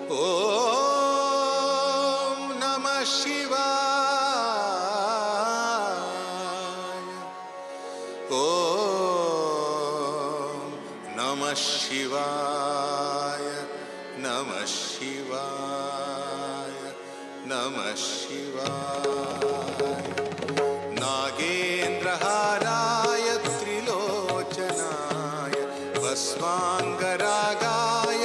ॐ नमः शिवाय। ॐ नमः शिवाय। नमः शिवाय। नमः शिवाय। नागेन्द्रहाराय त्रिलोचनाय भस्माङ्गरागाय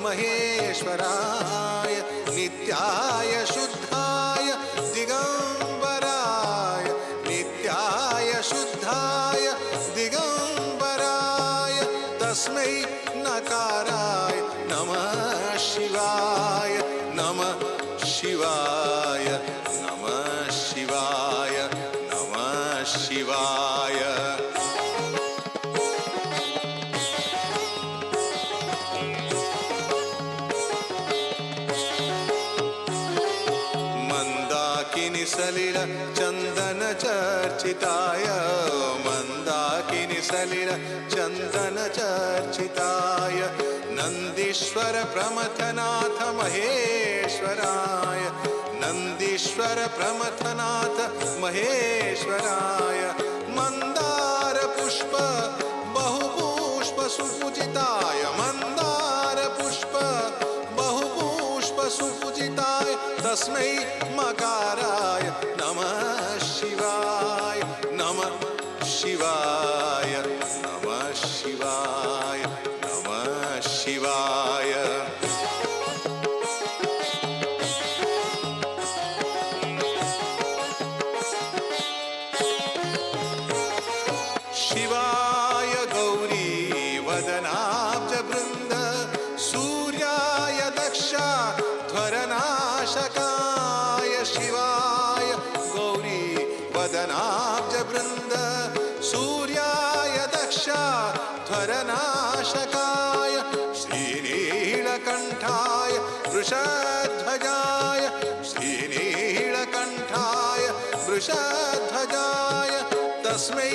महेश्वराय नित्याय शुद्धाय दिगंबराय नित्याय शुद्धाय दिगंबराय तस्मै नकाराय नमः शिवाय। नमः शिवाय। नमः शिवाय। नमः शिवाय। मंदाकिनी सलिल चंदन चर्चिताय मंदाकिनी सलिल चंदन चर्चिताय नंदीश्वर प्रमथनाथ महेश्वराय नंदीश्वर प्रमथनाथ महेश्वराय मंदार पुष्प बहुपुष्प सुपूजिताय मंदार पुष्प बहुपुष्प सुपूजिताय तस्मै मकाराय नमः शिवाय। नमः शिवाय। नमः शिवाय। नमः शिवाय। शिवाय गौरी वदनाब्ज वृंद सूर्याय दक्षा ध्वरनाशकाय शिवाय गौरी वदनाब्ज वृंद सूर्याय दक्षा ध्वरनाशकाय श्रीनीलकंठाय वृषध्वजाय श्रीनीलकंठाय वृषध्वजाय तस्मै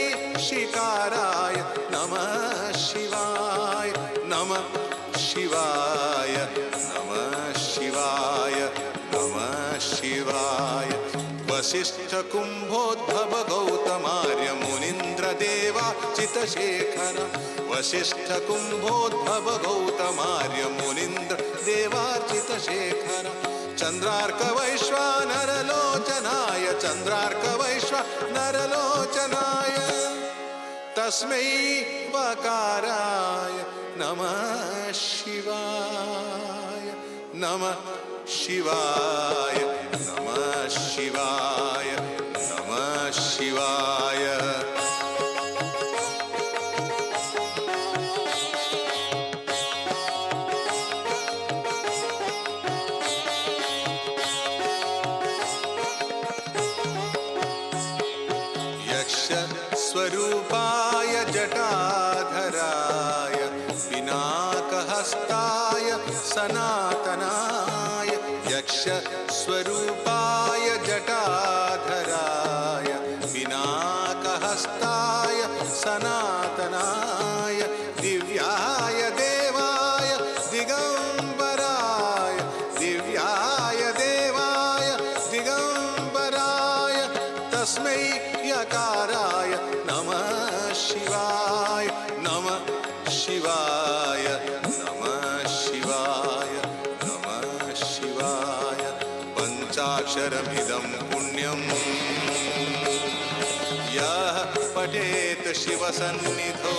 शिकाराय नमः शिवाय। नमः शिवाय। नमः शिवाय। नमः शिवाय। वसिष्ठ कुंभोद्भव गौतमार्य मुनीन्द्र देवार्चितशेखर वसिष्ठ कुंभोद्भव गौतमार्य मुनीन्द्र देवार्चितशेखर चंद्रार्क वैश्वानर लोचनाय चंद्रार्क वैश्वानर लोचनाय तस्मै वकाराय नमः शिवाय। नमः शिवाय। नमः शिवाय। नमः शिवाय। स्वरूपाय जटाधराय पिनाकहस्ताय सनातनाय यक्ष स्वरूपाय जटाधराय पिनाकहस्ताय सनातनाय दिव्याय देवाय दिगंबराय दिव्याय देवाय दिगंबराय तस्मै यकाराय नमः शिवाय। नमः शिवाय। नमः शिवाय। नमः शिवाय। पंचाक्षरमिदं पुण्यं यः पठेत् शिवसन्निधौ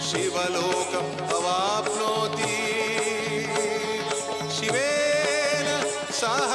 शिवलोकम् अवाप्नोति शिवेन सह